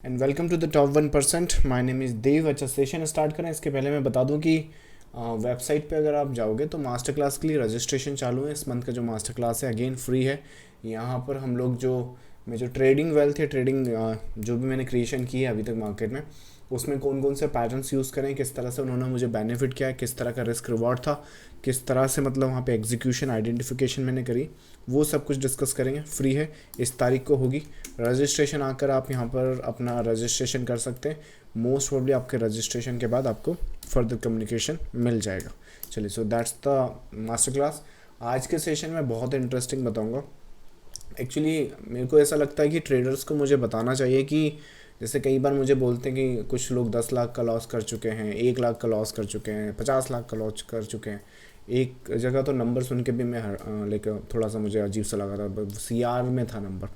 And welcome to the top 1%। My name is Dev. अच्छा, session start करें इसके पहले मैं बता दूं कि वेबसाइट पे अगर आप जाओगे तो मास्टर क्लास के लिए रजिस्ट्रेशन चालू है। इस मंथ का जो मास्टर क्लास है अगेन फ्री है। यहाँ पर हम लोग जो ट्रेडिंग वेल्थ है, ट्रेडिंग जो भी मैंने क्रिएशन की है अभी तक मार्केट में, उसमें कौन कौन से पैटर्न्स यूज़ करें, किस तरह से उन्होंने मुझे बेनिफिट किया है, किस तरह का रिस्क रिवॉर्ड था, किस तरह से मतलब वहाँ पे एग्जीक्यूशन आइडेंटिफिकेशन मैंने करी, वो सब कुछ डिस्कस करेंगे। फ्री है, इस तारीख को होगी रजिस्ट्रेशन। आकर आप यहाँ पर अपना रजिस्ट्रेशन कर सकते हैं। मोस्ट प्रोबेबली आपके रजिस्ट्रेशन के बाद आपको फर्दर कम्युनिकेशन मिल जाएगा। चलिए, so that's the master class. आज के सेशन में बहुत इंटरेस्टिंग बताऊँगा। एक्चुअली मेरे को ऐसा लगता है कि ट्रेडर्स को मुझे बताना चाहिए कि जैसे कई बार मुझे बोलते हैं कि कुछ लोग 10 लाख का लॉस कर चुके हैं, 1 लाख का लॉस कर चुके हैं, 50 लाख का लॉस कर चुके हैं। एक जगह तो नंबर सुन के भी मैं लाइक थोड़ा सा मुझे अजीब सा लगा था, CR में था नंबर।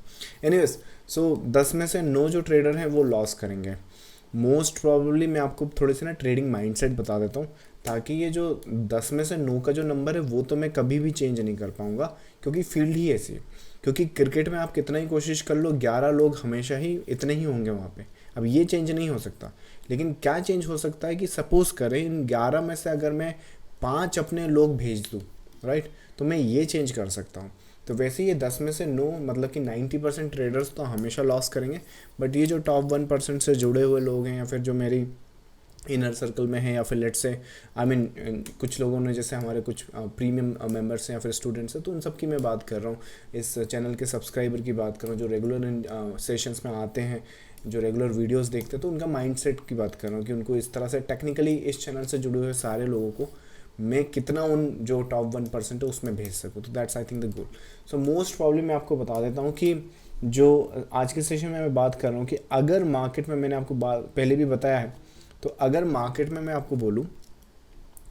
एनीवेज, सो 10 में से 9 जो ट्रेडर हैं वो लॉस करेंगे मोस्ट प्रॉब्लली। मैं आपको थोड़ी सी ना ट्रेडिंग माइंडसेट बता देता हूँ, ताकि ये जो 10 में से 9 का जो नंबर है वो तो मैं कभी भी चेंज नहीं कर पाऊँगा, क्योंकि फील्ड ही ऐसी है। क्योंकि क्रिकेट में आप कितना ही कोशिश कर लो, 11 लोग हमेशा ही इतने ही होंगे वहाँ पे। अब ये चेंज नहीं हो सकता, लेकिन क्या चेंज हो सकता है कि सपोज करें इन 11 में से अगर मैं 5 अपने लोग भेज दूँ, राइट, तो मैं ये चेंज कर सकता हूँ। तो वैसे ये 10 में से 9 मतलब कि 90% ट्रेडर्स तो हमेशा लॉस करेंगे। बट ये जो टॉप 1% से जुड़े हुए लोग हैं, या फिर जो मेरी इनर सर्कल में है, या फिर लेट्स से आई मीन कुछ लोगों ने, जैसे हमारे कुछ प्रीमियम मेंबर्स हैं या फिर स्टूडेंट्स हैं, तो उन सब की मैं बात कर रहा हूँ। इस चैनल के सब्सक्राइबर की बात कर रहा हूँ जो रेगुलर सेशंस में आते हैं, जो रेगुलर वीडियोस देखते हैं, तो उनका माइंडसेट की बात कर रहा हूँ कि उनको इस तरह से टेक्निकली इस चैनल से जुड़े हुए सारे लोगों को मैं कितना उन जो टॉप 1% है उसमें भेज सकूँ। तो that's I think the goal. So most problem मैं आपको बता देता हूँ कि जो आज के सेशन में मैं बात कर रहा हूँ कि अगर मार्केट में, मैंने आपको पहले भी बताया है, तो अगर मार्केट में मैं आपको बोलूँ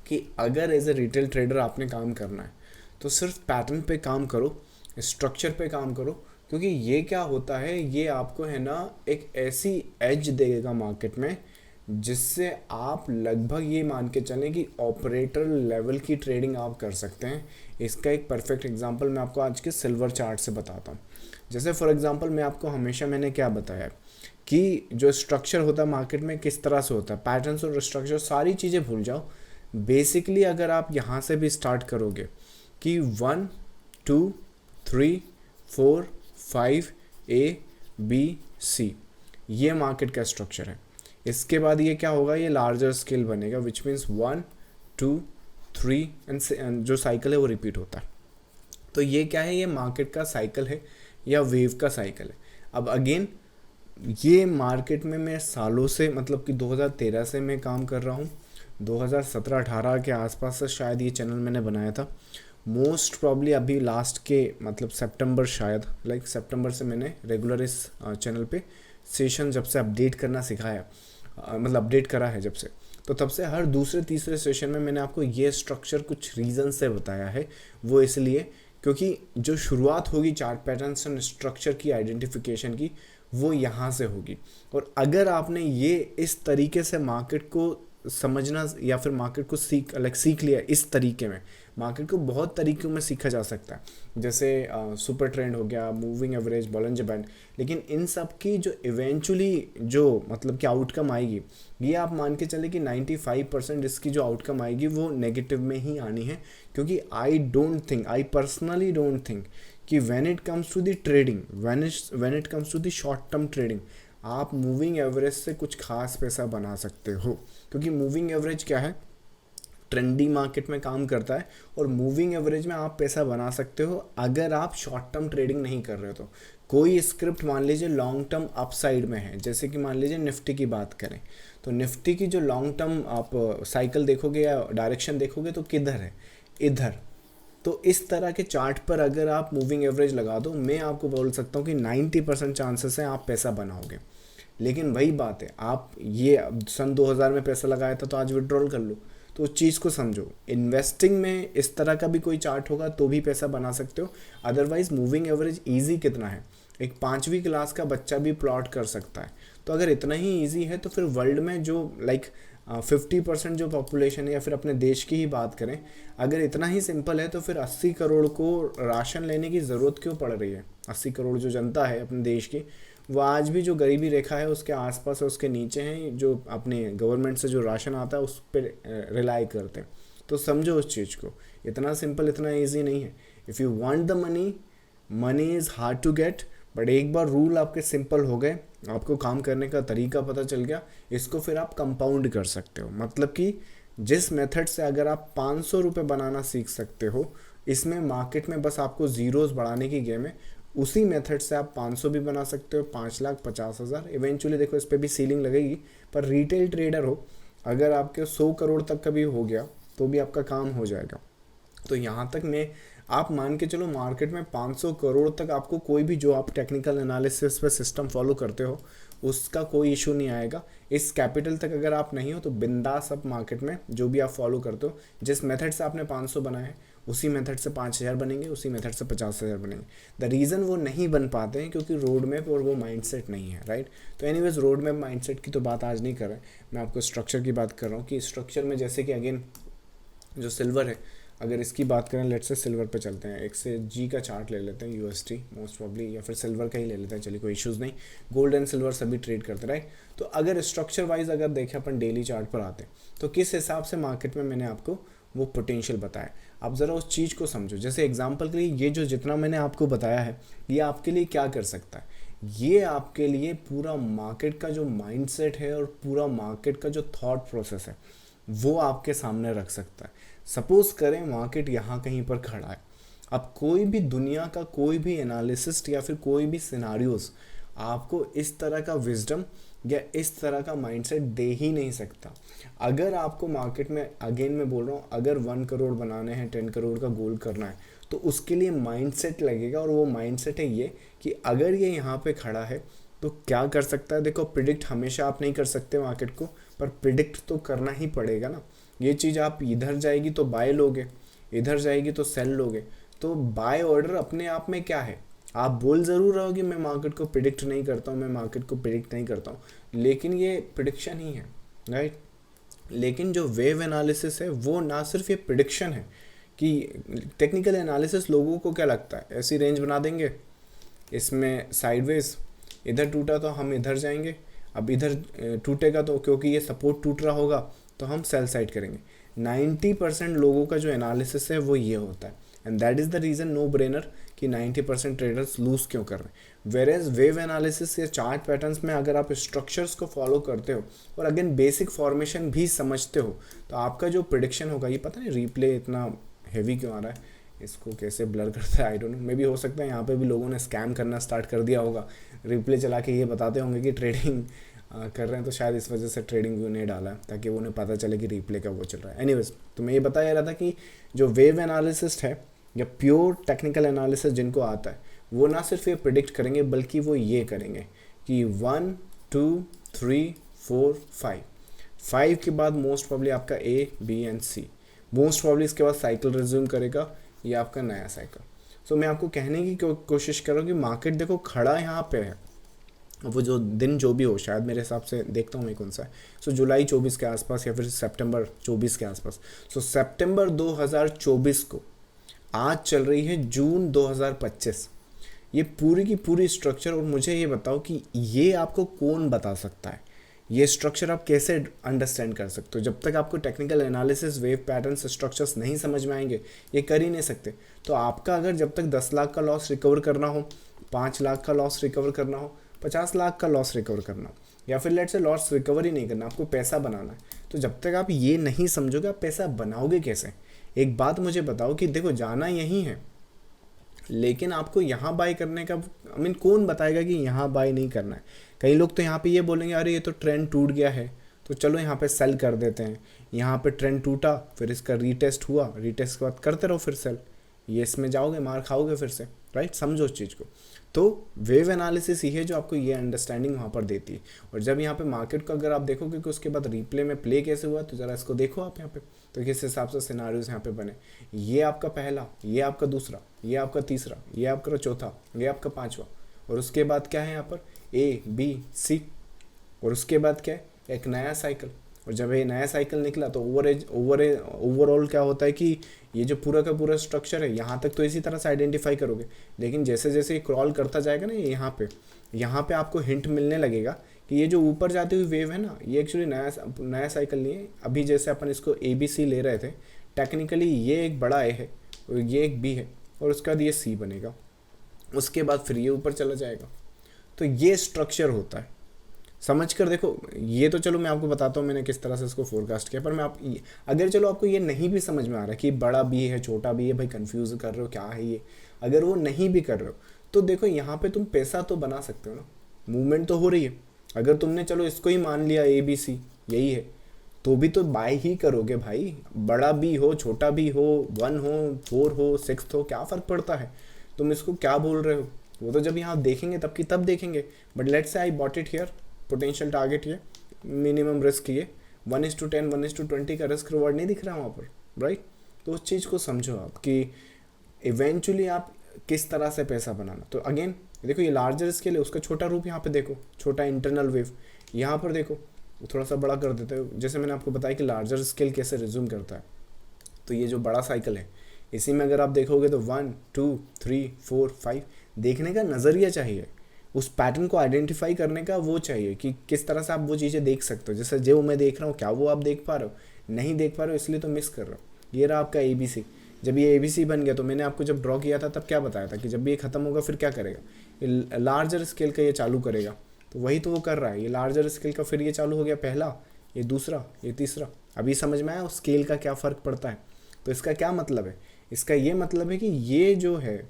कि अगर एज ए रिटेल ट्रेडर आपने काम करना है तो सिर्फ पैटर्न पे काम करो, स्ट्रक्चर पे काम करो। क्योंकि ये क्या होता है, ये आपको है ना एक ऐसी एज देगा मार्केट में जिससे आप लगभग ये मान के चलें कि ऑपरेटर लेवल की ट्रेडिंग आप कर सकते हैं। इसका एक परफेक्ट एग्जांपल मैं आपको आज के सिल्वर चार्ट से बताता हूँ। जैसे फॉर एग्जांपल मैं आपको हमेशा मैंने क्या बताया है कि जो स्ट्रक्चर होता है मार्केट में किस तरह से होता है, पैटर्न्स और स्ट्रक्चर सारी चीज़ें भूल जाओ। बेसिकली अगर आप यहाँ से भी स्टार्ट करोगे कि 1 2 3 4 5 A B C, ये मार्केट का स्ट्रक्चर है। इसके बाद ये क्या होगा, ये लार्जर स्केल बनेगा, विच मीन्स 1 2 3 एंड जो साइकिल है वो रिपीट होता है। तो ये क्या है, ये मार्केट का साइकिल है या वेव का साइकिल है। अब अगेन ये मार्केट में मैं सालों से, मतलब कि 2013 से मैं काम कर रहा हूँ। 2017-18 के आसपास से शायद ये चैनल मैंने बनाया था। मोस्ट प्रॉब्ली अभी लास्ट के मतलब सितंबर, शायद लाइक सितंबर से मैंने रेगुलर इस चैनल पे सेशन जब से अपडेट करना सिखाया, मतलब अपडेट करा है जब से, तो तब से हर दूसरे तीसरे सेशन में मैंने आपको ये स्ट्रक्चर कुछ रीज़न से बताया है। वो इसलिए क्योंकि जो शुरुआत होगी चार्ट पैटर्न्स एंड स्ट्रक्चर की आइडेंटिफिकेशन की, वो यहाँ से होगी। और अगर आपने ये इस तरीके से मार्केट को समझना या फिर मार्केट को सीख लिया इस तरीके में, मार्केट को बहुत तरीक़ों में सीखा जा सकता है। जैसे सुपर ट्रेंड हो गया, मूविंग एवरेज, बॉलिंजर बैंड। लेकिन इन सब की जो इवेंचुअली जो मतलब कि आउटकम आएगी, ये आप मान के चले कि 95% इसकी जो आउटकम आएगी वो नेगेटिव में ही आनी है। क्योंकि आई पर्सनली डोंट थिंक कि when it comes to the trading, when it comes to the short term trading, आप मूविंग एवरेज से कुछ खास पैसा बना सकते हो। क्योंकि मूविंग एवरेज क्या है, ट्रेंडी मार्केट में काम करता है, और मूविंग एवरेज में आप पैसा बना सकते हो अगर आप शॉर्ट टर्म ट्रेडिंग नहीं कर रहे हो। तो कोई स्क्रिप्ट मान लीजिए लॉन्ग टर्म अपसाइड में है, जैसे कि मान लीजिए निफ्टी की बात करें, तो निफ्टी की जो लॉन्ग टर्म आप साइकिल देखोगे या डायरेक्शन देखोगे तो किधर है, इधर। तो इस तरह के चार्ट पर अगर आप मूविंग एवरेज लगा दो, मैं आपको बोल सकता हूँ कि 90% चांसेस हैं आप पैसा बनाओगे। लेकिन वही बात है, आप ये सन 2000 में पैसा लगाया था तो आज विड्रॉल कर लो। तो उस चीज़ को समझो, इन्वेस्टिंग में इस तरह का भी कोई चार्ट होगा तो भी पैसा बना सकते हो। अदरवाइज मूविंग एवरेज ईजी कितना है, एक 5वीं क्लास का बच्चा भी प्लॉट कर सकता है। तो अगर इतना ही ईजी है तो फिर वर्ल्ड में जो लाइक 50% जो पॉपुलेशन है, या फिर अपने देश की ही बात करें, अगर इतना ही सिंपल है तो फिर 80 करोड़ को राशन लेने की ज़रूरत क्यों पड़ रही है। 80 करोड़ जो जनता है अपने देश की, वो आज भी जो गरीबी रेखा है उसके आसपास है, उसके नीचे हैं, जो अपने गवर्नमेंट से जो राशन आता है उस पर रिलाई करते हैं। तो समझो उस चीज़ को, इतना सिंपल, इतना ईजी नहीं है। If you want the money, money is hard to get, but एक बार रूल आपके सिंपल हो गए, आपको काम करने का तरीका पता चल गया, इसको फिर आप कंपाउंड कर सकते हो। मतलब कि जिस मेथड से अगर आप 500 रुपये बनाना सीख सकते हो, इसमें मार्केट में बस आपको ज़ीरोज़ बढ़ाने की गेम है, उसी मेथड से आप 500 भी बना सकते हो, 5,50,000। इवेंचुअली देखो इस पर भी सीलिंग लगेगी, पर रिटेल ट्रेडर हो, अगर आपके 100 करोड़ तक का भी हो गया तो भी आपका काम हो जाएगा। तो यहाँ तक मैं, आप मान के चलो मार्केट में 500 करोड़ तक आपको कोई भी, जो आप टेक्निकल एनालिसिस पे सिस्टम फॉलो करते हो, उसका कोई इशू नहीं आएगा। इस कैपिटल तक अगर आप नहीं हो तो बिंदास आप मार्केट में जो भी आप फॉलो करते हो, जिस मेथड से आपने 500 बनाए हैं उसी मेथड से 5,000 बनेंगे, उसी मेथड से 50,000 बनेंगे। द रीज़न वो नहीं बन पाते हैं क्योंकि रोड मैप और वो माइंडसेट नहीं है, राइट। तो एनीवेज रोड मैप माइंडसेट की तो बात आज नहीं कर रहे, मैं आपको स्ट्रक्चर की बात कर रहा हूँ कि स्ट्रक्चर में जैसे कि अगेन जो सिल्वर है, अगर इसकी बात करें, लेट्स से सिल्वर पे चलते हैं, एक से जी का चार्ट ले लेते हैं, यूएसटी मोस्ट प्रॉब्ली, या फिर सिल्वर का ही ले लेते हैं, चलिए कोई इश्यूज़ नहीं। गोल्ड एंड सिल्वर सभी ट्रेड करते, राइट। तो अगर स्ट्रक्चर वाइज अगर देखें अपन डेली चार्ट पर आते हैं, तो किस हिसाब से मार्केट में मैंने आपको वो पोटेंशियल बताया, आप ज़रा उस चीज़ को समझो। जैसे एग्जांपल के लिए ये जो जितना मैंने आपको बताया है, ये आपके लिए क्या कर सकता है, ये आपके लिए पूरा मार्केट का जो माइंडसेट है और पूरा मार्केट का जो थॉट प्रोसेस है वो आपके सामने रख सकता है। सपोज करें मार्केट यहाँ कहीं पर खड़ा है, अब कोई भी दुनिया का कोई भी एनालिसिस्ट या फिर कोई भी सिनारियोज आपको इस तरह का विजडम या इस तरह का माइंडसेट दे ही नहीं सकता। अगर आपको मार्केट में, अगेन मैं बोल रहा हूँ, अगर 1 करोड़ बनाने हैं, 10 करोड़ का गोल करना है, तो उसके लिए माइंडसेट लगेगा, और वो माइंडसेट है ये कि अगर ये यहाँ पे खड़ा है तो क्या कर सकता है। देखो प्रिडिक्ट हमेशा आप नहीं कर सकते मार्केट को, पर प्रिडिक्ट तो करना ही पड़ेगा ना। ये चीज़ आप इधर जाएगी तो बाय लोगे, इधर जाएगी तो सेल लोगे, तो बाय ऑर्डर अपने आप में क्या है, आप बोल ज़रूर रहो कि मैं मार्केट को प्रिडिक्ट नहीं करता हूँ, मैं मार्केट को प्रिडिक्ट नहीं करता हूँ, लेकिन ये प्रिडिक्शन ही है, राइट। लेकिन जो वेव एनालिसिस है वो ना सिर्फ ये प्रिडिक्शन है कि टेक्निकल एनालिसिस लोगों को क्या लगता है, ऐसी रेंज बना देंगे, इसमें साइडवेज इधर टूटा तो हम इधर जाएंगे, अब इधर टूटेगा तो क्योंकि ये सपोर्ट टूट रहा होगा तो हम सेल साइड करेंगे। 90% लोगों का जो एनालिसिस है वो ये होता है, and that is the reason, no brainer, कि 90% ट्रेडर्स लूज क्यों कर रहे हैं। वेरेज वेव एनालिसिस या चार्ट पैटर्न्स में अगर आप स्ट्रक्चर्स को फॉलो करते हो और अगेन बेसिक फॉर्मेशन भी समझते हो, तो आपका जो प्रिडिक्शन होगा, ये पता नहीं रिप्ले इतना हैवी क्यों आ रहा है, इसको कैसे ब्लर करता है I don't know, may be हो सकता है यहाँ पे भी लोगों ने स्कैम करना स्टार्ट कर दिया होगा, रिप्ले चला के ये बताते होंगे कि ट्रेडिंग कर रहे हैं, तो शायद इस वजह से ट्रेडिंग व्यू नहीं डाला है ताकि उन्हें पता चले कि रिप्ले का वो चल रहा है। एनीवेज, तो मैं ये बताया रहा था कि जो वेव एनालिसिस्ट है या प्योर टेक्निकल एनालिसिस जिनको आता है, वो ना सिर्फ ये प्रिडिक्ट करेंगे बल्कि वो ये करेंगे कि 1 2 3 4 5 के बाद मोस्ट प्रॉब्ली आपका A B and C, most probably इसके बाद साइकिल रिज्यूम करेगा, ये आपका नया साइकिल। सो मैं आपको कहने की कोशिश कर रहा हूँ कि मार्केट देखो खड़ा यहाँ पे है, वो जो दिन जो भी हो, शायद मेरे हिसाब से देखता हूँ मैं कौन सा है, सो जुलाई 24 के आसपास या फिर सितंबर 24 के आसपास। सो सितंबर 2024 को आज चल रही है जून 2025, ये पूरी की पूरी स्ट्रक्चर, और मुझे ये बताओ कि ये आपको कौन बता सकता है, ये स्ट्रक्चर आप कैसे अंडरस्टैंड कर सकते हो। जब तक आपको technical analysis, wave patterns, structures नहीं समझ में आएंगे, ये कर ही नहीं सकते। तो आपका अगर जब तक 10 लाख का लॉस रिकवर करना हो, 5 लाख का लॉस रिकवर करना हो, 50 लाख का लॉस रिकवर करना हो, या फिर लेट से लॉस रिकवर ही नहीं करना, आपको पैसा बनाना है, तो जब तक आप ये नहीं समझोगे आप पैसा बनाओगे कैसे। एक बात मुझे बताओ कि देखो जाना यही है, लेकिन आपको यहाँ बाय करने का कौन बताएगा कि यहाँ बाय नहीं करना है। कई लोग तो यहाँ पे ये बोलेंगे अरे ये तो ट्रेंड टूट गया है तो चलो यहाँ पे सेल कर देते हैं, यहाँ पे ट्रेंड टूटा फिर इसका रीटेस्ट हुआ, रीटेस्ट के बाद करते रहो फिर सेल, ये इसमें जाओगे मार खाओगे फिर से, राइट। समझो उस चीज़ को। तो वेव एनालिसिस ही है जो आपको ये अंडरस्टैंडिंग वहाँ पर देती है। और जब यहाँ पे मार्केट को अगर आप देखोगे कि उसके बाद रिप्ले में प्ले कैसे हुआ, तो ज़रा इसको देखो आप यहाँ पे, तो किस हिसाब से सिनारियोज यहाँ पे बने, ये आपका पहला, ये आपका दूसरा, ये आपका तीसरा, ये आपका चौथा, ये आपका पाँचवा, और उसके बाद क्या है यहाँ पर A B C, और उसके बाद क्या है, एक नया साइकिल। और जब ये नया साइकिल निकला तो ओवरऑल क्या होता है कि ये जो पूरा का पूरा स्ट्रक्चर है यहाँ तक तो इसी तरह से आइडेंटिफाई करोगे, लेकिन जैसे जैसे ये क्रॉल करता जाएगा ना यहाँ पे आपको हिंट मिलने लगेगा कि ये जो ऊपर जाती हुई वेव है ना, ये एक्चुअली नया साइकिल नहीं है। अभी जैसे अपन इसको ABC ले रहे थे, टेक्निकली ये एक बड़ा ए है और ये एक B है और उसके बाद ये C बनेगा, उसके बाद फिर ये ऊपर चला जाएगा। तो ये स्ट्रक्चर होता है, समझ कर देखो। ये तो चलो मैं आपको बताता हूँ मैंने किस तरह से इसको फोरकास्ट किया, पर मैं अगर चलो आपको ये नहीं भी समझ में आ रहा कि बड़ा B है छोटा B है, भाई कंफ्यूज कर रहे हो क्या है ये, अगर वो नहीं भी कर रहे हो तो देखो यहाँ पे तुम पैसा तो बना सकते हो ना, मूवमेंट तो हो रही है। अगर तुमने चलो इसको ही मान लिया ABC यही है, तो भी तो बाय ही करोगे भाई, बड़ा B हो छोटा B हो, 1 हो 4 हो 6 हो, क्या फ़र्क पड़ता है, तुम इसको क्या बोल रहे हो, वो तो जब यहाँ देखेंगे तब की तब देखेंगे। But let's say I bought it here, potential target ये, मिनिमम रिस्क ये, 1:10 1:20 का रिस्क रिवॉर्ड नहीं दिख रहा वहाँ पर, राइट। तो उस चीज़ को समझो आप कि इवेंचुअली आप किस तरह से पैसा बनाना। तो अगेन देखो ये लार्जर स्केल है, उसका छोटा रूप यहाँ पे देखो, छोटा इंटरनल वेव यहाँ पर देखो, थोड़ा सा बड़ा कर देते हो। जैसे मैंने आपको बताया कि लार्जर स्केल कैसे रिज्यूम करता है, तो ये जो बड़ा साइकिल है इसी में अगर आप देखोगे तो 1 2 3 4 5 देखने का नज़रिया चाहिए, उस पैटर्न को आइडेंटिफाई करने का वो चाहिए कि किस तरह से आप वो चीज़ें देख सकते हो। जैसे जो मैं देख रहा हूँ क्या वो आप देख पा रहे हो, नहीं देख पा रहे हो इसलिए तो मिस कर रहे हो। ये रहा आपका ABC। जब ये ABC बन गया तो मैंने आपको जब ड्रॉ किया था तब क्या बताया था कि जब ये ख़त्म होगा फिर क्या करेगा, ये लार्जर स्केल का ये चालू करेगा। तो वही तो वो कर रहा है, ये लार्जर स्केल का फिर ये चालू हो गया, पहला, ये दूसरा, ये तीसरा। अभी समझ में आया उस स्केल का क्या फ़र्क पड़ता है। तो इसका क्या मतलब है, इसका ये मतलब है कि ये जो है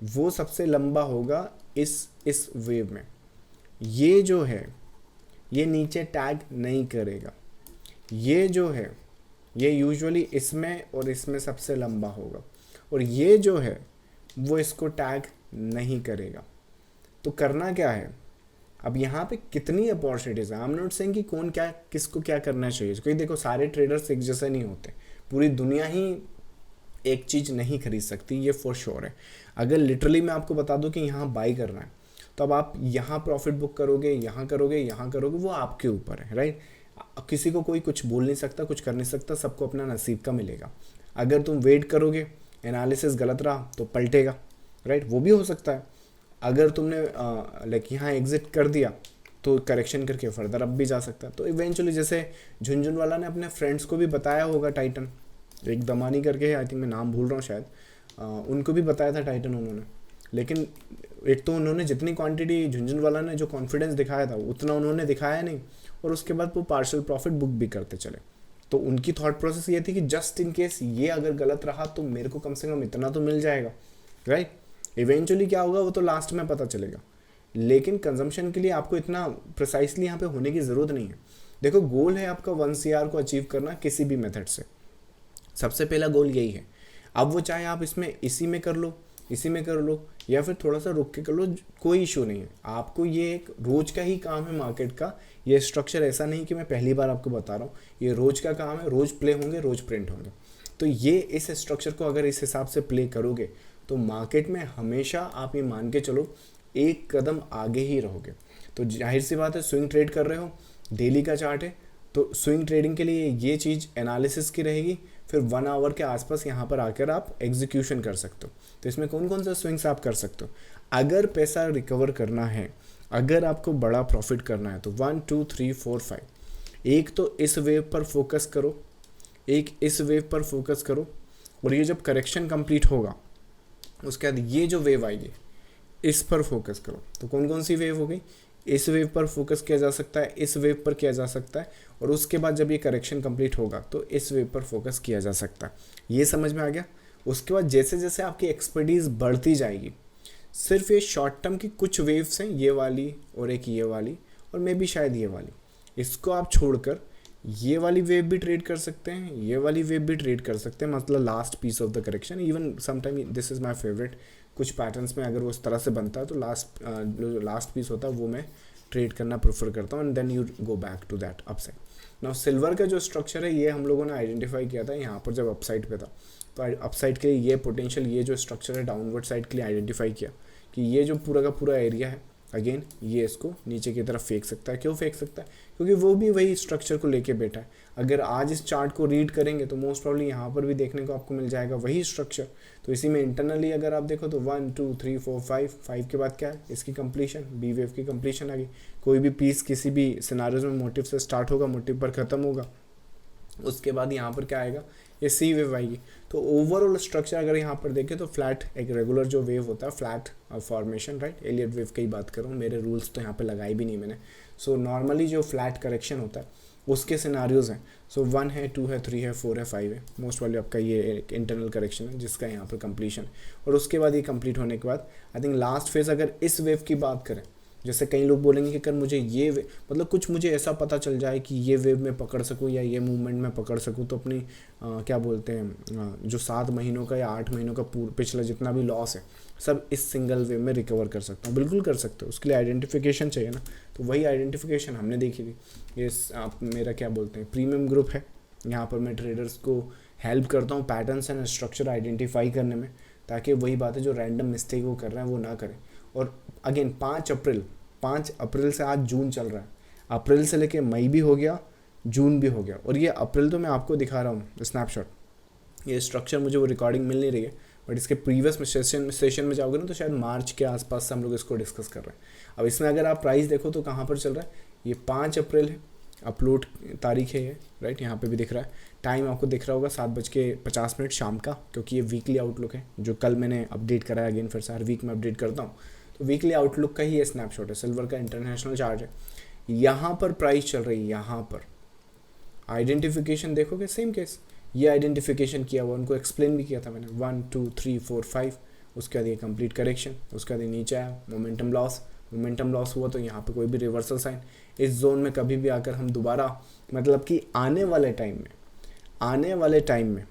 वो सबसे लंबा होगा इस वेव में, ये जो है ये नीचे टैग नहीं करेगा, ये जो है ये यूजुअली इसमें और इसमें सबसे लंबा होगा, और ये जो है वो इसको टैग नहीं करेगा। तो करना क्या है, अब यहाँ पे कितनी अपॉर्चुनिटीज़ है, आई एम नॉट सेइंग कि कौन क्या किसको क्या करना चाहिए, क्योंकि देखो सारे ट्रेडर्स एक जैसे नहीं होते, पूरी दुनिया ही एक चीज़ नहीं खरीद सकती, ये फॉर श्योर है। अगर लिटरली मैं आपको बता दूं कि यहाँ बाई करना है तो अब आप यहाँ प्रॉफिट बुक करोगे, यहाँ करोगे, यहाँ करोगे, वो आपके ऊपर है, राइट। किसी को कोई कुछ बोल नहीं सकता, कुछ कर नहीं सकता, सबको अपना नसीब का मिलेगा। अगर तुम वेट करोगे, एनालिसिस गलत रहा तो पलटेगा, राइट, वो भी हो सकता है। अगर तुमने लाइक यहाँ एग्जिट कर दिया तो करेक्शन करके फर्दर अप भी जा सकता है। तो इवेंचुअली जैसे झुनझुनवाला ने अपने फ्रेंड्स को भी बताया होगा, टाइटन एक दमानी करके है, आई थिंक मैं नाम भूल रहा हूँ शायद, उनको भी बताया था टाइटन उन्होंने, लेकिन एक तो उन्होंने जितनी क्वांटिटी झुनझुनवाला ने जो कॉन्फिडेंस दिखाया था उतना उन्होंने दिखाया नहीं, और उसके बाद वो पार्शियल प्रॉफिट बुक भी करते चले। तो उनकी थॉट प्रोसेस ये थी कि जस्ट इन केस ये अगर गलत रहा तो मेरे को कम से कम इतना तो मिल जाएगा, राइट। इवेंचुअली क्या होगा वो तो लास्ट में पता चलेगा, लेकिन कंजम्पशन के लिए आपको इतना प्रिसाइसली यहाँ पे होने की ज़रूरत नहीं है। देखो गोल है आपका 1 CR को अचीव करना किसी भी मेथड से, सबसे पहला गोल यही है। अब वो चाहे आप इसमें इसी में कर लो, इसी में कर लो, या फिर थोड़ा सा रुक के कर लो, कोई इशू नहीं है। आपको ये एक रोज का ही काम है मार्केट का, ये स्ट्रक्चर ऐसा नहीं कि मैं पहली बार आपको बता रहा हूँ, ये रोज का काम है, रोज प्ले होंगे, रोज प्रिंट होंगे। तो ये इस स्ट्रक्चर को अगर इस हिसाब से प्ले करोगे तो मार्केट में हमेशा आप ये मान के चलो एक कदम आगे ही रहोगे। तो जाहिर सी बात है, स्विंग ट्रेड कर रहे हो, डेली का चार्ट है, तो स्विंग ट्रेडिंग के लिए ये चीज़ एनालिसिस की रहेगी, फिर 1 आवर के आसपास यहाँ पर आकर आप एग्जीक्यूशन कर सकते हो। तो इसमें कौन कौन से स्विंग्स आप कर सकते हो। अगर पैसा रिकवर करना है, अगर आपको बड़ा प्रॉफिट करना है तो 1 2 3 4 5, एक तो इस वेव पर फोकस करो, एक इस वेव पर फोकस करो, और ये जब करेक्शन कंप्लीट होगा उसके बाद ये जो वेव आएगी इस पर फोकस करो। तो कौन कौन सी वेव हो गई, इस वेव पर फोकस किया जा सकता है, इस वेव पर किया जा सकता है, और उसके बाद जब ये करेक्शन कंप्लीट होगा तो इस वेव पर फोकस किया जा सकता है। ये समझ में आ गया। उसके बाद जैसे जैसे आपकी एक्सपर्टीज़ बढ़ती जाएगी, सिर्फ ये शॉर्ट टर्म की कुछ वेव्स हैं, ये वाली और एक ये वाली और मे बी शायद ये वाली, इसको आप छोड़कर ये वाली वेव भी ट्रेड कर सकते हैं, ये वाली वेव भी ट्रेड कर सकते हैं, मतलब last piece of the correction. Even sometime this is my favourite, कुछ पैटर्न्स में अगर वो इस तरह से बनता है तो लास्ट पीस होता है वो मैं ट्रेड करना प्रेफर करता हूँ, and then you go back to that upside. Now silver का जो स्ट्रक्चर है ये हम लोगों ने आइडेंटिफाई किया था यहाँ पर जब अपसाइड पे था, तो अपसाइड के ये पोटेंशियल, ये जो स्ट्रक्चर है डाउनवर्ड साइड के लिए आइडेंटिफाई किया कि ये जो पूरा का पूरा एरिया है, अगेन ये इसको नीचे की तरफ फेंक सकता है। क्यों फेंक सकता है? क्योंकि वो भी वही स्ट्रक्चर को लेके बैठा है। अगर आज इस चार्ट को रीड करेंगे तो मोस्ट प्रॉब्ली यहाँ पर भी देखने को आपको मिल जाएगा वही स्ट्रक्चर। तो इसी में इंटरनली अगर आप देखो तो 1 2 3 4 5 के बाद क्या है? इसकी कंप्लीशन, बी वेव की कंप्लीशन आ गई। कोई भी पीस किसी भी सिनारियोज में मोटिव से स्टार्ट होगा, मोटिव पर ख़त्म होगा, उसके बाद यहाँ पर क्या आएगा? ये सी वेव आएगी। तो ओवरऑल स्ट्रक्चर अगर यहाँ पर देखें तो फ्लैट, एक रेगुलर जो वेव होता है flat formation, right, Elliott wave की बात कर रहा हूँ, मेरे रूल्स तो यहाँ पे लगाए भी नहीं मैंने। सो नॉर्मली जो फ्लैट करेक्शन होता है उसके सिनारियोज हैं। सो 1 है, 2 है, 3 है, 4 है, 5 है, मोस्ट वाली आपका ये एक इंटरनल करेक्शन है जिसका यहाँ पर कंप्लीशन। और उसके बाद ये कंप्लीट होने के बाद आई थिंक लास्ट फेज अगर इस वेव की बात करें, जैसे कई लोग बोलेंगे कि अगर मुझे ये मतलब कुछ मुझे ऐसा पता चल जाए कि ये वेव में पकड़ सकूँ या ये मूवमेंट में पकड़ सकूँ तो अपनी क्या बोलते हैं जो 7 महीनों का या 8 महीनों का पिछला जितना भी लॉस है सब इस सिंगल वेव में रिकवर कर सकता हूँ। बिल्कुल कर सकते हो, उसके लिए आइडेंटिफिकेशन चाहिए ना। तो वही आइडेंटिफिकेशन हमने देखी थी। ये आप मेरा क्या बोलते हैं प्रीमियम ग्रुप है, यहाँ पर मैं ट्रेडर्स को हेल्प करता हूँ पैटर्न्स एंड स्ट्रक्चर आइडेंटिफाई करने में, ताकि वही बात है जो रैंडम मिस्टेक वो कर रहे हैं वो ना करें। और अगेन 5 अप्रैल से आज जून चल रहा है, अप्रैल से लेके मई भी हो गया, जून भी हो गया, और ये अप्रैल तो मैं आपको दिखा रहा हूँ स्नैपशॉट। ये स्ट्रक्चर मुझे वो रिकॉर्डिंग मिल नहीं रही है, बट इसके प्रीवियस सेशन में जाओगे ना तो शायद मार्च के आसपास से हम लोग इसको डिस्कस कर रहे हैं। अब इसमें अगर आप प्राइस देखो तो कहाँ पर चल रहा है, ये 5 अप्रैल है, अपलोड तारीख है ये, राइट, यहाँ पे भी दिख रहा है। टाइम आपको दिख रहा होगा 7:50 शाम का, क्योंकि ये वीकली आउटलुक है जो कल मैंने अपडेट करा है। अगेन फिर से हर वीक में अपडेट करता हूँ, तो वीकली आउटलुक का ही ये स्नैपशॉट है। सिल्वर का इंटरनेशनल चार्ट है, यहाँ पर प्राइस चल रही है, यहाँ पर आइडेंटिफिकेशन देखोगे सेम केस, ये आइडेंटिफिकेशन किया हुआ, उनको एक्सप्लेन भी किया था मैंने 1 2 3 4 5। उसके बाद ये कंप्लीट करेक्शन, उसके बाद नीचे आया मोमेंटम लॉस हुआ तो यहाँ पे कोई भी रिवर्सल साइन, इस जोन में कभी भी आकर हम दोबारा मतलब कि आने वाले टाइम में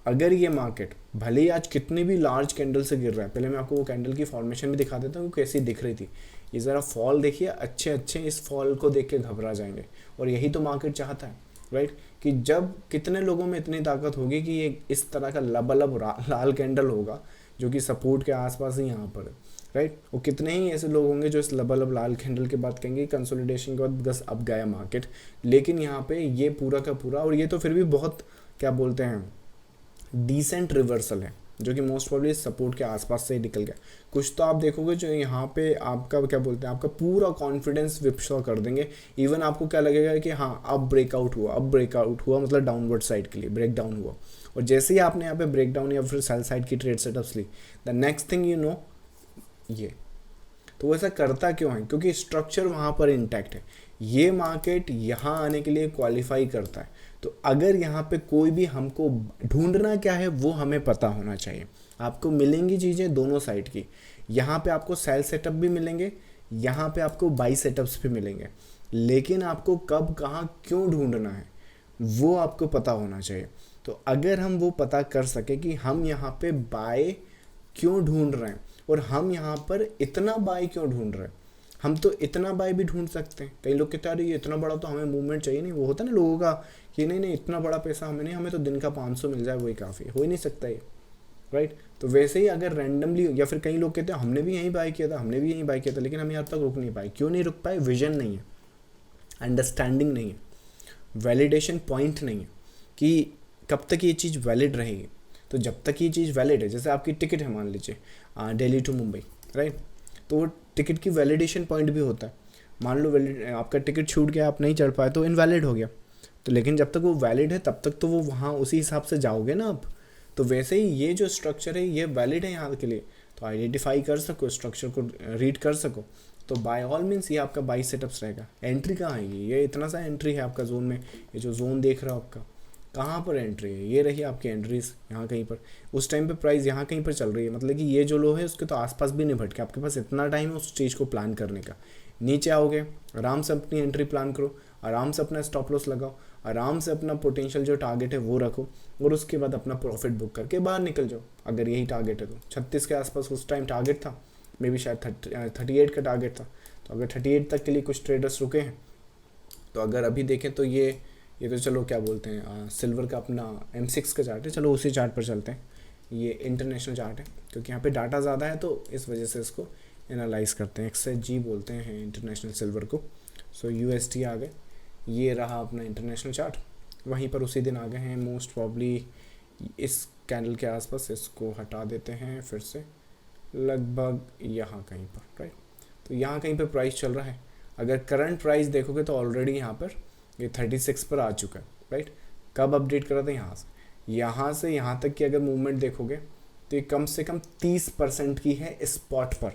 अगर ये मार्केट भले ही आज कितनी भी लार्ज कैंडल से गिर रहा है, पहले मैं आपको वो कैंडल की फॉर्मेशन भी दिखा देता हूँ कैसी दिख रही थी। ये ज़रा फॉल देखिए, अच्छे इस फॉल को देख के घबरा जाएंगे, और यही तो मार्केट चाहता है, राइट, कि जब कितने लोगों में इतनी ताकत होगी कि ये इस तरह का लबालब लाल कैंडल होगा जो कि सपोर्ट के आसपास ही यहाँ पर है, राइट। वो कितने ही ऐसे लोग होंगे जो इस लबालब लाल कैंडल के बाद कहेंगे कंसोलिडेशन के बाद बस अब गया मार्केट। लेकिन यहाँ पे ये पूरा का पूरा, और ये तो फिर भी बहुत क्या बोलते हैं डिसेंट रिवर्सल है, जो कि मोस्ट प्रॉब्ली सपोर्ट के आसपास से ही निकल गया। कुछ तो आप देखोगे जो यहाँ पे आपका क्या बोलते हैं आपका पूरा कॉन्फिडेंस विपशॉ कर देंगे। इवन आपको क्या लगेगा कि हाँ अब ब्रेकआउट हुआ मतलब डाउनवर्ड साइड के लिए ब्रेक डाउन हुआ, और जैसे ही आपने यहाँ पे ब्रेक डाउन या फिर सेल साइड की ट्रेड सेटअप्स ली, the next thing you know ये तो वैसा करता क्यों है? क्योंकि स्ट्रक्चर वहाँ पर इंटैक्ट है। ये मार्केट यहाँ आने के लिए क्वालिफाई करता है। तो अगर यहाँ पे कोई भी हमको ढूंढना क्या है वो हमें पता होना चाहिए। आपको मिलेंगी चीज़ें दोनों साइड की, यहाँ पे आपको सेल सेटअप भी मिलेंगे, यहाँ पे आपको बाई सेटअप्स भी मिलेंगे, लेकिन आपको कब कहाँ क्यों ढूंढना है वो आपको पता होना चाहिए। तो अगर हम वो पता कर सके कि हम यहाँ पे बाय क्यों ढूंढ रहे हैं और हम यहाँ पर इतना बाय क्यों ढूंढ रहे हैं, हम तो इतना बाय भी ढूंढ सकते हैं। कई लोग कहते हैं अरे ये इतना बड़ा तो हमें मूवमेंट चाहिए नहीं, वो होता है ना लोगों का कि नहीं इतना बड़ा पैसा हमें नहीं, हमें तो दिन का 500 मिल जाए वही काफ़ी, हो ही नहीं सकता ये, राइट। तो वैसे ही अगर रैंडमली, या फिर कई लोग कहते हैं हमने भी यहीं बाय किया था लेकिन हम यहाँ तक रुक नहीं पाए। क्यों नहीं रुक पाए? विजन नहीं है, अंडरस्टैंडिंग नहीं है, वैलिडेशन पॉइंट नहीं है कि कब तक ये चीज़ वैलिड रहेगी। तो जब तक ये चीज़ वैलिड है, जैसे आपकी टिकट है मान लीजिए दिल्ली टू मुंबई, राइट, तो वो टिकट की वैलिडेशन पॉइंट भी होता है। मान लो आपका टिकट छूट गया, आप नहीं चढ़ पाए तो इनवैलिड हो गया, तो लेकिन जब तक वो वैलिड है तब तक तो वो वहाँ उसी हिसाब से जाओगे ना आप। तो वैसे ही ये जो स्ट्रक्चर है ये वैलिड है यहाँ के लिए, तो आइडेंटिफाई कर सको, स्ट्रक्चर को रीड कर सको, तो बाय ऑल मीन्स ये आपका बाई सेटअप्स रहेगा। एंट्री कहाँ है? ये इतना सा एंट्री है आपका जोन में, ये जो जोन देख रहा हो आपका, कहाँ पर एंट्री है? ये रही आपकी एंट्रीज यहाँ कहीं पर। उस टाइम पे प्राइस यहाँ कहीं पर चल रही है, मतलब कि ये जो लो है उसके तो आसपास भी नहीं भटके, आपके पास इतना टाइम है उस चीज़ को प्लान करने का। नीचे आओगे, आराम से अपनी एंट्री प्लान करो, आराम से अपना स्टॉप लॉस लगाओ, आराम से अपना पोटेंशियल जो टारगेट है वो रखो, और उसके बाद अपना प्रॉफिट बुक करके बाहर निकल जाओ। अगर यही टारगेट है तो 36 के आसपास उस टाइम टारगेट था, मे बी शायद 38 का टारगेट था। तो अगर 38 तक के लिए कुछ ट्रेडर्स रुके हैं, तो अगर अभी देखें तो ये तो चलो क्या बोलते हैं सिल्वर का अपना M6 का चार्ट है, चलो उसी चार्ट पर चलते हैं। ये इंटरनेशनल चार्ट है, क्योंकि यहाँ पे डाटा ज़्यादा है तो इस वजह से इसको एनालाइज करते हैं। XSG बोलते हैं इंटरनेशनल सिल्वर को। सो USD आ गए, ये रहा अपना इंटरनेशनल चार्ट। वहीं पर उसी दिन आ गए हैं मोस्ट प्रॉब्ली इस कैंडल के आसपास, इसको हटा देते हैं फिर से लगभग यहाँ कहीं पर, राइट। तो यहाँ कहीं पर प्राइस चल रहा है। अगर करंट प्राइस देखोगे तो ऑलरेडी यहाँ पर ये 36 पर आ चुका है, राइट। कब अपडेट करा था? यहाँ से यहाँ तक की अगर मूवमेंट देखोगे तो ये कम से कम 30% की है स्पॉट पर।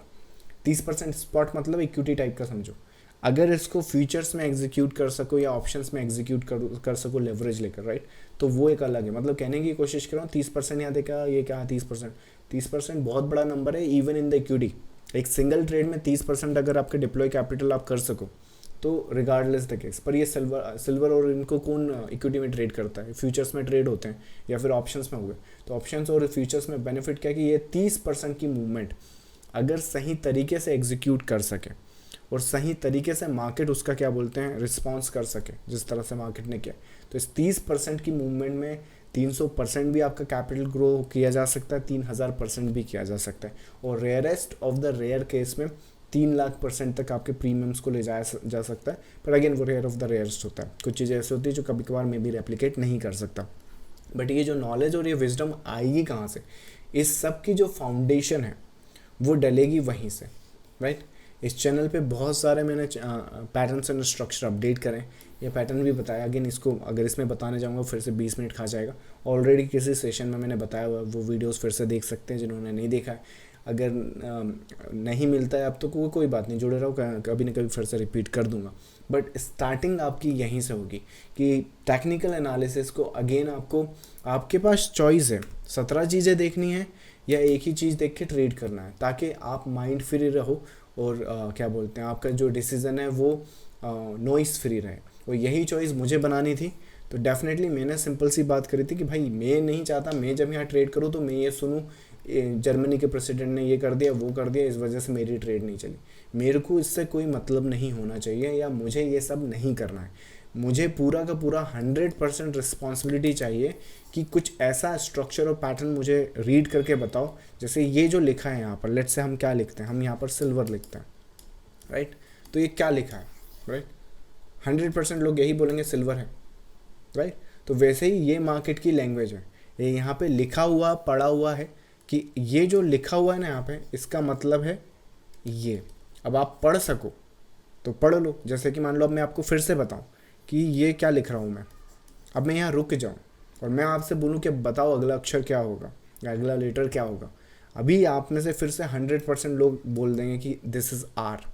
30% स्पॉट मतलब इक्विटी टाइप का समझो। अगर इसको फ्यूचर्स में एग्जीक्यूट कर सको या ऑप्शंस में एग्जीक्यूट कर सको लेवरेज लेकर, राइट, तो वो एक अलग है। मतलब कहने की कोशिश कर रहा हूँ 30% यहाँ देखा, ये क्या 30% बहुत बड़ा नंबर है इवन इन द इक्विटी। एक सिंगल ट्रेड में 30% अगर आपके डिप्लॉय कैपिटल आप कर सको तो रिगार्डलेस द केस। पर ये सिल्वर और इनको कौन इक्विटी में ट्रेड करता है? फ्यूचर्स में ट्रेड होते हैं या फिर ऑप्शंस में हो गए। तो ऑप्शंस और फ्यूचर्स में बेनिफिट क्या है कि ये 30% की मूवमेंट अगर सही तरीके से एग्जीक्यूट कर सके और सही तरीके से मार्केट उसका क्या बोलते हैं रिस्पॉन्स कर सके, जिस तरह से मार्केट ने किया, तो इस 30% की मूवमेंट में 300% भी आपका कैपिटल ग्रो किया जा सकता है, 3000% भी किया जा सकता है। और rarest of the rare case में 3 लाख% तक आपके प्रीमियम्स को ले जाया जा सकता है। पर अगेन वो रेयर ऑफ द रेयरेस्ट होता है। कुछ चीज़ें ऐसी होती है जो कभी कभार में भी रेप्लिकेट नहीं कर सकता। बट ये जो नॉलेज और ये विजडम आएगी कहाँ से? इस सब की जो फाउंडेशन है वो डलेगी वहीं से, राइट। इस चैनल पे बहुत सारे मैंने पैटर्न्स एंड स्ट्रक्चर अपडेट करें, ये पैटर्न भी बताया। अगेन इसको अगर इसमें बताने जाऊँगा फिर से 20 मिनट खा जाएगा। ऑलरेडी किसी सेशन में मैंने बताया हुआ, वो वीडियोस फिर से देख सकते हैं जिन्होंने नहीं देखा है। अगर नहीं मिलता है अब तो कोई बात नहीं, जुड़े रहो, कभी ना कभी फिर से रिपीट कर दूंगा। बट स्टार्टिंग आपकी यहीं से होगी कि टेक्निकल एनालिसिस को अगेन आपके पास चॉइस है, 17 चीज़ें देखनी है या एक ही चीज़ देख के ट्रेड करना है, ताकि आप माइंड फ्री रहो और क्या बोलते हैं आपका जो डिसीज़न है वो नॉइस फ्री रहे। और यही चॉइस मुझे बनानी थी। तो डेफिनेटली मैंने सिंपल सी बात करी थी कि भाई मैं नहीं चाहता मैं जब यहाँ ट्रेड करूँ तो मैं ये सुनूँ जर्मनी के प्रेसिडेंट ने ये कर दिया वो कर दिया, इस वजह से मेरी ट्रेड नहीं चली। मेरे को इससे कोई मतलब नहीं होना चाहिए या मुझे ये सब नहीं करना है। मुझे पूरा का पूरा 100% रिस्पॉन्सिबिलिटी चाहिए कि कुछ ऐसा स्ट्रक्चर और पैटर्न मुझे रीड करके बताओ। जैसे ये जो लिखा है यहाँ पर, लेट्स से हम क्या लिखते हैं, हम यहाँ पर सिल्वर लिखते हैं, राइट। तो ये क्या लिखा है, राइट। 100% लोग यही बोलेंगे सिल्वर है, राइट। तो वैसे ही ये मार्केट की लैंग्वेज है। ये यहाँ पे लिखा हुआ पढ़ा हुआ है कि ये जो लिखा हुआ है ना यहाँ पे, इसका मतलब है ये। अब आप पढ़ सको तो पढ़ लो। जैसे कि मान लो अब मैं आपको फिर से बताऊं कि ये क्या लिख रहा हूँ मैं। अब मैं यहाँ रुक जाऊँ और मैं आपसे बोलूँ कि बताओ अगला अक्षर क्या होगा या अगला लेटर क्या होगा। अभी आप में से फिर से 100% लोग बोल देंगे कि दिस इज़ आर।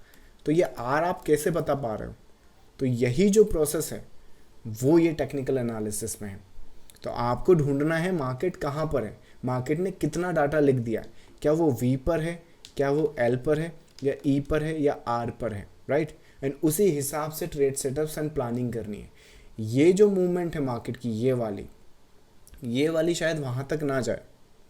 तो ये आर आप कैसे बता पा रहे हो? तो यही जो प्रोसेस है वो ये टेक्निकल एनालिसिस में है। तो आपको ढूंढना है मार्केट कहाँ पर है, मार्केट ने कितना डाटा लिख दिया है, क्या वो वी पर है, क्या वो एल पर है, या ई पर है, या आर पर है, राइट। एंड उसी हिसाब से ट्रेड सेटअप्स एंड प्लानिंग करनी है। ये जो मूवमेंट है मार्केट की ये वाली शायद वहाँ तक ना जाए,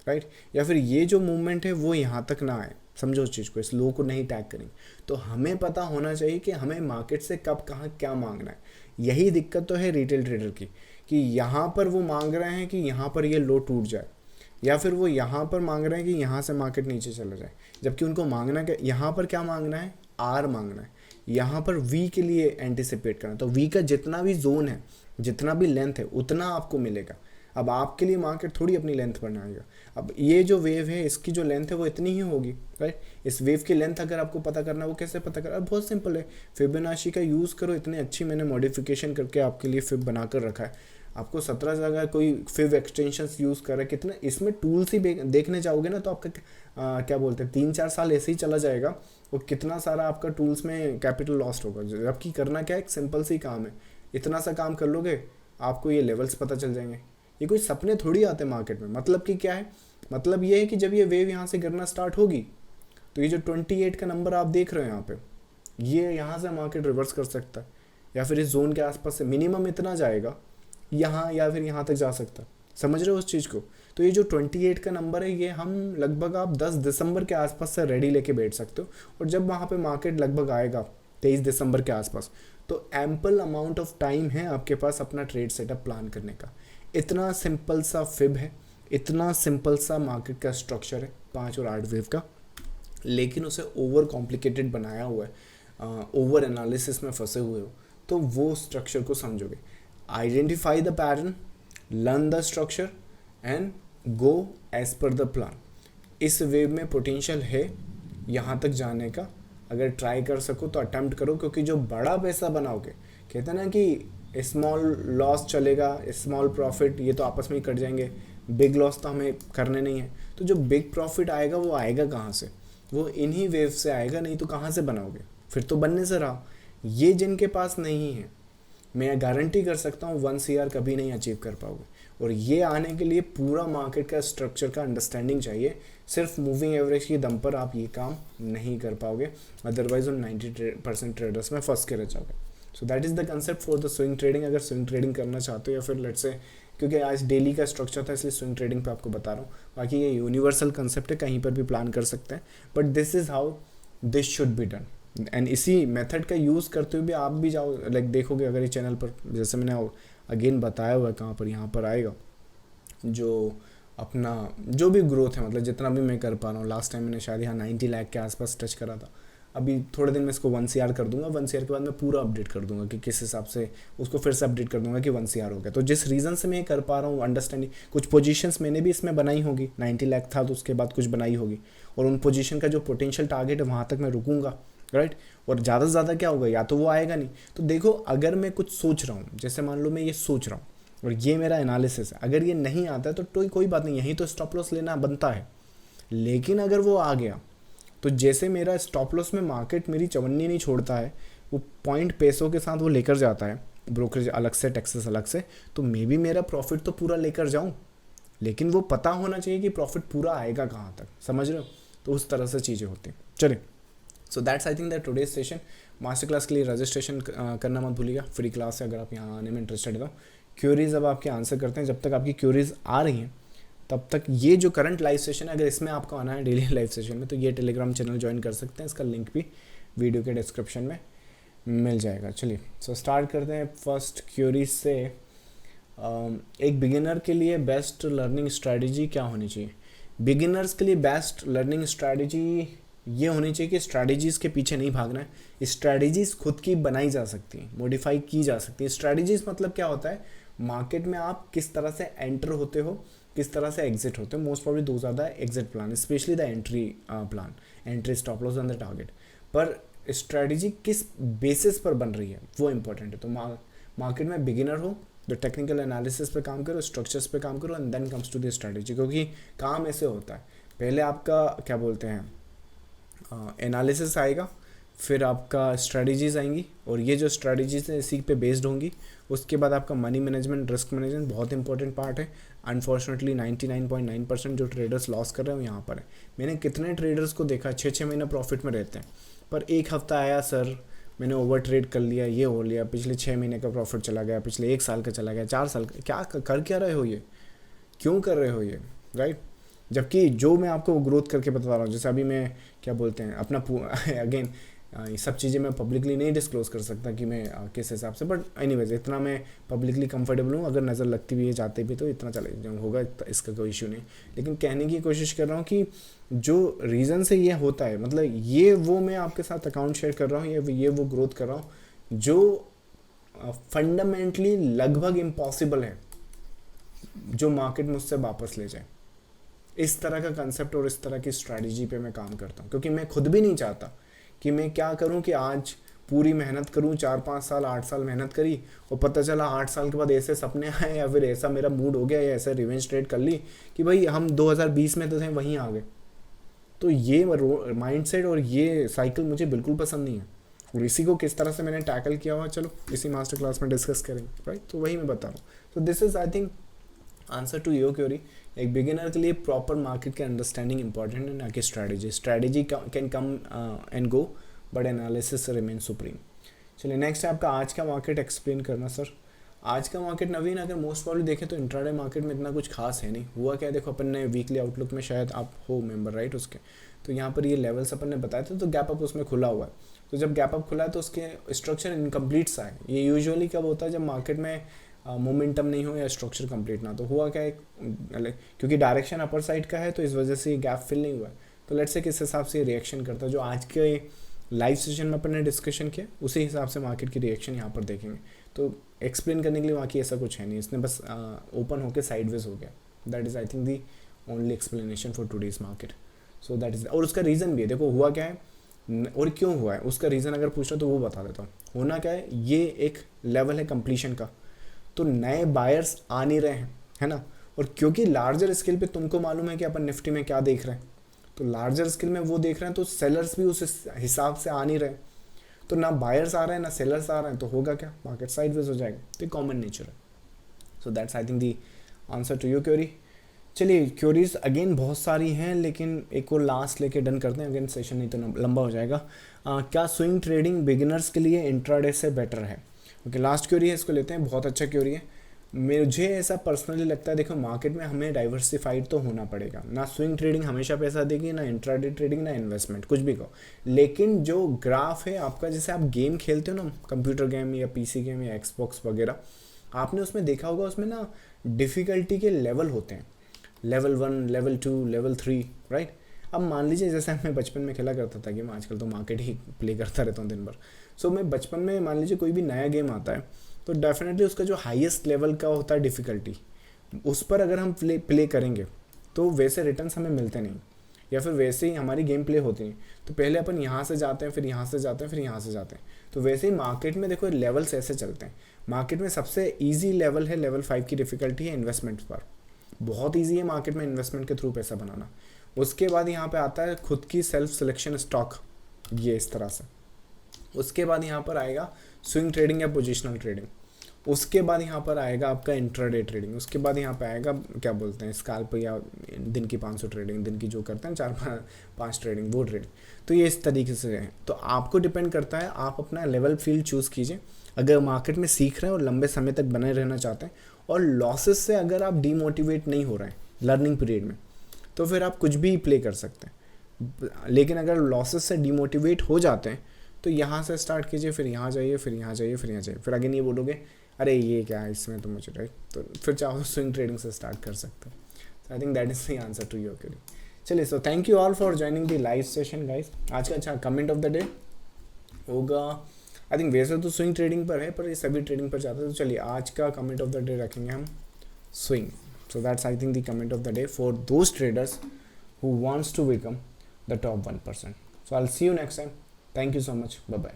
राइट। या फिर ये जो मूवमेंट है वो यहाँ तक ना आए। समझो उस चीज़ को, इस लो को नहीं टैग करेंगे। तो हमें पता होना चाहिए कि हमें मार्केट से कब कहाँ क्या मांगना है। यही दिक्कत तो है रिटेल ट्रेडर की कि यहाँ पर वो मांग रहे हैं कि यहाँ पर ये लो टूट जाए, या फिर वो यहाँ पर मांग रहे हैं कि यहाँ से मार्केट नीचे चला जाए। जबकि उनको मांगना क्या, यहाँ पर क्या मांगना है, आर मांगना है। यहाँ पर वी के लिए एंटिसिपेट करना। तो वी का जितना भी जोन है, जितना भी लेंथ है, उतना आपको मिलेगा। अब आपके लिए मार्केट थोड़ी अपनी लेंथ बनाएगा। अब ये जो वेव है इसकी जो लेंथ है वो इतनी ही होगी, राइट। इस वेव की लेंथ अगर आपको पता करना है वो कैसे पता करना है? बहुत सिंपल है, फिबोनाची का यूज़ करो। इतनी अच्छी मैंने मॉडिफिकेशन करके आपके लिए फिब बना कर रखा है। आपको 17 जगह कोई फिब एक्सटेंशंस यूज़ कर रहा है, कितने इसमें टूल्स ही देखने जाओगे ना तो आपका क्या बोलते हैं 3-4 साल ऐसे ही चला जाएगा। और कितना सारा आपका टूल्स में कैपिटल लॉस्ट होगा। जबकि करना क्या है, एक सिंपल सी काम है। इतना सा काम कर लोगे आपको ये लेवल्स पता चल जाएंगे। ये कोई सपने थोड़ी आते मार्केट में। मतलब कि क्या है, मतलब ये है कि जब ये वेव यहाँ से गिरना स्टार्ट होगी तो ये जो 28 का नंबर आप देख रहे हो यहाँ पे, ये यहाँ से मार्केट रिवर्स कर सकता है, या फिर इस जोन के आसपास से मिनिमम इतना जाएगा यहाँ, या फिर यहाँ तक जा सकता है। समझ रहे हो उस चीज़ को? तो ये जो 28 का नंबर है ये हम लगभग आप 10 दिसंबर के आसपास से रेडी लेके बैठ सकते हो। और जब वहाँ पे मार्केट लगभग आएगा 23 दिसंबर के आसपास, तो एम्पल अमाउंट ऑफ टाइम है आपके पास अपना ट्रेड सेटअप प्लान करने का। इतना सिंपल सा फिब है, इतना सिंपल सा मार्केट का स्ट्रक्चर है 5 और 8 वेव का। लेकिन उसे ओवर कॉम्प्लिकेटेड बनाया हुआ है, ओवर एनालिसिस में फंसे हुए हो, तो वो स्ट्रक्चर को समझोगे. Identify the pattern, learn the structure and go as per the plan. इस वेव में पोटेंशियल है यहाँ तक जाने का. अगर ट्राई कर सको तो अटेम्प्ट करो, क्योंकि जो बड़ा पैसा बनाओगे, कहते हैं ना कि स्मॉल लॉस चलेगा, स्मॉल प्रॉफिट ये तो आपस में ही कट जाएंगे, बिग लॉस तो हमें करने नहीं है. तो जो बिग प्रॉफिट आएगा वो आएगा कहाँ से? वो इन्हीं वेव से आएगा, नहीं तो कहाँ से बनाओगे? फिर तो बनने से रहा. ये जिनके पास नहीं है, मैं गारंटी कर सकता हूँ 1 CR कभी नहीं अचीव कर पाओगे. और ये आने के लिए पूरा मार्केट का स्ट्रक्चर का अंडरस्टैंडिंग चाहिए. सिर्फ मूविंग एवरेज की दम पर आप ये काम नहीं कर पाओगे, अदरवाइज उन 90% ट्रेडर्स में फंस के रह जाओगे. So that is the concept for the swing trading. अगर स्विंग ट्रेडिंग करना चाहते हो, या फिर लेट्स से, क्योंकि आज डेली का स्ट्रक्चर था इसलिए स्विंग ट्रेडिंग पे आपको बता रहा हूँ, बाकी ये यूनिवर्सल कंसेप्ट है, कहीं पर भी प्लान कर सकते हैं. But this is how this should be done. And इसी मेथड का यूज़ करते हुए भी आप भी जाओ, लाइक देखोगे अगर ये चैनल पर, जैसे मैंने अगेन बताया हुआ है, कहाँ पर, यहाँ पर आएगा, जो अपना जो भी ग्रोथ है, मतलब जितना भी मैं कर पा रहा हूँ. लास्ट टाइम मैंने शायद यहाँ 90 लाख के आसपास टच करा था. अभी थोड़े दिन में इसको 1 CR कर दूंगा. 1 CR के बाद मैं पूरा अपडेट कर दूंगा कि किस हिसाब से उसको फिर से अपडेट कर दूंगा कि 1 CR हो गया. तो जिस रीज़न से मैं ये कर पा रहा हूँ, अंडरस्टैंडिंग, कुछ पोजीशंस मैंने भी इसमें बनाई होगी. 90 लाख था तो उसके बाद कुछ बनाई होगी, और उन पोजीशन का जो पोटेंशियल टारगेट है वहाँ तक मैं रुकूंगा, राइट. और ज़्यादा से ज़्यादा क्या होगा, या तो वो आएगा नहीं. तो देखो, अगर मैं कुछ सोच रहा हूँ, जैसे मान लो मैं ये सोच रहा हूँ और ये मेरा एनालिसिस है, अगर ये नहीं आता है तो कोई बात नहीं, यहीं तो स्टॉप लॉस लेना बनता है. लेकिन अगर वो आ गया, तो जैसे मेरा स्टॉप लॉस में मार्केट मेरी चवन्नी नहीं छोड़ता है, वो पॉइंट पैसों के साथ वो लेकर जाता है, ब्रोकरेज अलग से, टैक्सेस अलग से, तो मे बी मेरा प्रॉफिट तो पूरा लेकर जाऊँ, लेकिन वो पता होना चाहिए कि प्रॉफिट पूरा आएगा कहाँ तक. समझ रहे हो? तो उस तरह से चीज़ें होती हैं. चलिए, सो that's I think that today's session. Master class के लिए रजिस्ट्रेशन करना मत भूलिएगा. फ्री क्लास है, अगर आप यहाँ आने में इंटरेस्टेड हो. क्यूरीज अब आपके आंसर करते हैं. जब तक आपकी क्यूरीज आ रही हैं, तब तक ये जो करंट लाइव सेशन है, अगर इसमें आपको आना है डेली लाइव सेशन में, तो ये टेलीग्राम चैनल ज्वाइन कर सकते हैं. इसका लिंक भी वीडियो के डिस्क्रिप्शन में मिल जाएगा. चलिए, सो स्टार्ट करते हैं फर्स्ट क्यूरी से. एक बिगिनर के लिए बेस्ट लर्निंग स्ट्रैटेजी क्या होनी चाहिए? बिगिनर्स के लिए बेस्ट लर्निंग स्ट्रैटेजी ये होनी चाहिए कि स्ट्रैटेजीज़ के पीछे नहीं भागना है. स्ट्रैटेजीज़ खुद की बनाई जा सकती हैं, मॉडिफाई की जा सकती है. स्ट्रैटेजीज़ मतलब क्या होता है? मार्केट में आप किस तरह से एंटर होते हो, किस तरह से एग्जिट होते हो. मोस्ट प्रॉब्ली दो ज़्यादा exit plan, specially the entry plan, entry, stop loss and the target. पर स्ट्रैटेजी किस बेसिस पर बन रही है वो इंपॉर्टेंट है. तो मार्केट में बिगिनर हो तो टेक्निकल एनालिसिस पे काम करो, स्ट्रक्चर्स पे काम करो, and then comes to the strategy. क्योंकि काम ऐसे होता है, पहले आपका क्या बोलते हैं, एनालिसिस आएगा, फिर आपका स्ट्रैटेजीज़ आएंगी, और ये जो स्ट्रैटेजीज़ हैं इसी पे बेस्ड होंगी. उसके बाद आपका मनी मैनेजमेंट, रिस्क मैनेजमेंट बहुत इंपॉर्टेंट पार्ट है. अनफॉर्चुनेटली 99.9% जो ट्रेडर्स लॉस कर रहे हैं यहाँ पर है. मैंने कितने ट्रेडर्स को देखा 6-6 महीना प्रॉफिट में रहते हैं, पर एक हफ्ता आया, सर मैंने ओवर ट्रेड कर लिया, ये हो लिया, पिछले 6 महीने का प्रॉफिट चला गया, पिछले 1 साल का चला गया, 4 साल का. क्या कर क्या रहे हो, ये क्यों कर रहे हो ये, राइट? जबकि जो मैं आपको ग्रोथ करके बता रहा हूँ, जैसे अभी मैं क्या बोलते हैं अपना अगेन ये सब चीज़ें मैं पब्लिकली नहीं डिस्क्लोज कर सकता कि मैं किस हिसाब से, बट एनीवेज इतना मैं पब्लिकली कंफर्टेबल हूँ. अगर नज़र लगती भी है, जाते भी, तो इतना चले होगा, इसका कोई इशू नहीं. लेकिन कहने की कोशिश कर रहा हूँ कि जो रीज़न से ये होता है, मतलब ये वो मैं आपके साथ अकाउंट शेयर कर रहा हूँ, ये वो ग्रोथ कर रहा हूँ जो फंडामेंटली लगभग इम्पॉसिबल है जो मार्केट मुझसे वापस ले जाए. इस तरह का कंसेप्ट और इस तरह की स्ट्रैटेजी पे मैं काम करता हूँ, क्योंकि मैं खुद भी नहीं चाहता कि मैं क्या करूं कि आज पूरी मेहनत करूं, 4-5 साल 8 साल मेहनत करी, और पता चला 8 साल के बाद ऐसे सपने आए, या फिर ऐसा मेरा मूड हो गया, या ऐसे रिवेंज ट्रेड कर ली कि भाई हम 2020 में तो थे, वहीं आ गए. तो ये माइंडसेट और ये साइकिल मुझे बिल्कुल पसंद नहीं है. और इसी को किस तरह से मैंने टैकल किया हुआ, चलो इसी मास्टर क्लास में डिस्कस करेंगे, राइट? तो वही मैं बता रहा हूँ. तो this is I think answer to your query. एक बिगिनर के लिए प्रॉपर मार्केट के अंडरस्टैंडिंग इंपॉर्टेंट है, ना कि स्ट्रैटेजी. Strategy can come and go, but analysis remain supreme. चलिए, नेक्स्ट है आपका आज का मार्केट एक्सप्लेन करना. सर आज का मार्केट नवीन, अगर मोस्ट प्रॉब्ली देखें तो इंट्राडे मार्केट में इतना कुछ खास है नहीं. हुआ क्या, देखो अपन ने वीकली आउटलुक में, शायद आप हो मेंबर, राइट, उसके, तो यहाँ पर ये लेवल्स अपन ने बताए थे, तो गैप अप उसमें खुला हुआ है. तो जब गैप अप खुला है तो उसके स्ट्रक्चर इनकम्प्लीट सा है. ये यूजुअली कब होता है, जब मार्केट में मोमेंटम नहीं हो या स्ट्रक्चर कंप्लीट ना. तो हुआ क्या है, क्योंकि डायरेक्शन अपर साइड का है, तो इस वजह से ये गैप फिल नहीं हुआ है. तो लेट्स से किस हिसाब से रिएक्शन करता है, जो आज के लाइव सेशन में अपन ने डिस्कशन किया उसी हिसाब से मार्केट की रिएक्शन यहाँ पर देखेंगे। तो एक्सप्लेन करने के लिए बाकी ऐसा कुछ है नहीं, इसने बस ओपन होकर साइडवेज हो गया। That is I think the only explanation for today's market. So that is, और उसका रीज़न भी है, देखो हुआ क्या है और क्यों हुआ है, उसका रीज़न अगर पूछ रहा तो वो बता देता हूँ। होना क्या है, ये एक लेवल है कंप्लीशन का, तो नए बायर्स आ नहीं रहे हैं, है ना। और क्योंकि लार्जर स्केल पे तुमको मालूम है कि अपन निफ्टी में क्या देख रहे हैं, तो लार्जर स्केल में वो देख रहे हैं, तो सेलर्स भी उस हिसाब से आ नहीं रहे, तो ना बायर्स आ रहे हैं ना सेलर्स आ रहे हैं, तो होगा क्या, मार्केट साइडवेज हो जाएगा। तो कॉमन नेचर है। So that's I think the answer to your query. चलिए क्वेरीज अगेन बहुत सारी हैं, लेकिन एक और लास्ट लेके डन करते हैं, अगेन सेशन नहीं तो लंबा हो जाएगा। क्या स्विंग ट्रेडिंग बिगिनर्स के लिए इंट्राडे से बेटर है? ओके, लास्ट क्वेरी है, इसको लेते हैं। बहुत अच्छा क्वेरी है। मुझे ऐसा पर्सनली लगता है, देखो मार्केट में हमें डाइवर्सिफाइड तो होना पड़ेगा, ना स्विंग ट्रेडिंग हमेशा पैसा देगी, ना इंट्राडे ट्रेडिंग, ना इन्वेस्टमेंट, कुछ भी कहो। लेकिन जो ग्राफ है आपका, जैसे आप गेम खेलते हो ना, कंप्यूटर गेम या पीसी गेम या एक्सबॉक्स वगैरह, आपने उसमें देखा होगा, उसमें ना डिफ़िकल्टी के लेवल होते हैं, लेवल 1, लेवल 2, लेवल 3, राइट। अब मान लीजिए जैसे मैं बचपन में खेला करता था गेम, आजकल तो मार्केट ही प्ले करता रहता हूँ दिन भर। सो मैं बचपन में मान लीजिए कोई भी नया गेम आता है, तो डेफिनेटली उसका जो हाईएस्ट लेवल का होता है डिफ़िकल्टी, उस पर अगर हम प्ले करेंगे तो वैसे रिटर्न्स हमें मिलते नहीं, या फिर वैसे ही हमारी गेम प्ले होती है। तो पहले अपन यहाँ से जाते हैं, फिर यहाँ से जाते हैं, फिर यहाँ से जाते हैं। तो वैसे ही मार्केट में देखो लेवल्स ऐसे चलते हैं। मार्केट में सबसे ईजी लेवल है लेवल 5 की डिफ़िकल्टी है इन्वेस्टमेंट पर, बहुत ईजी है मार्केट में इन्वेस्टमेंट के थ्रू पैसा बनाना। उसके बाद यहाँ पे आता है खुद की सेल्फ सिलेक्शन स्टॉक, ये इस तरह से। उसके बाद यहाँ पर आएगा स्विंग ट्रेडिंग या पोजिशनल ट्रेडिंग। उसके बाद यहाँ पर आएगा आपका इंट्राडे ट्रेडिंग। उसके बाद यहाँ पे आएगा क्या बोलते हैं स्कैल्प या दिन की 500 ट्रेडिंग, दिन की जो करते हैं 4-5 ट्रेडिंग, वो ट्रेडिंग। तो ये इस तरीके से है। तो आपको डिपेंड करता है, आप अपना लेवल फील्ड चूज़ कीजिए। अगर मार्केट में सीख रहे हैं और लंबे समय तक बने रहना चाहते हैं, और लॉसेस से अगर आप डीमोटिवेट नहीं हो रहे हैं लर्निंग पीरियड में, तो फिर आप कुछ भी प्ले कर सकते हैं। लेकिन अगर लॉसेस से डीमोटिवेट हो जाते हैं, तो यहाँ से स्टार्ट कीजिए, फिर यहाँ जाइए, फिर यहाँ जाइए, फिर यहाँ जाइए, फिर अगेन ये बोलोगे अरे ये क्या है इसमें तो मुझे, राइट। तो फिर चाहो तो स्विंग ट्रेडिंग से स्टार्ट कर सकते हो। I think that is the answer to your query. चलिए, so thank you all for joining the live session guys. आज का अच्छा कमेंट ऑफ द डे होगा, आई थिंक वैसे तो स्विंग ट्रेडिंग पर है, पर ये सभी ट्रेडिंग पर जाता है। तो चलिए आज का कमेंट ऑफ द डे रखेंगे हम swing. So that's I think the comment of the day for those traders who wants to become the top 1%. So I'll see you next time. Thank you so much. Bye bye.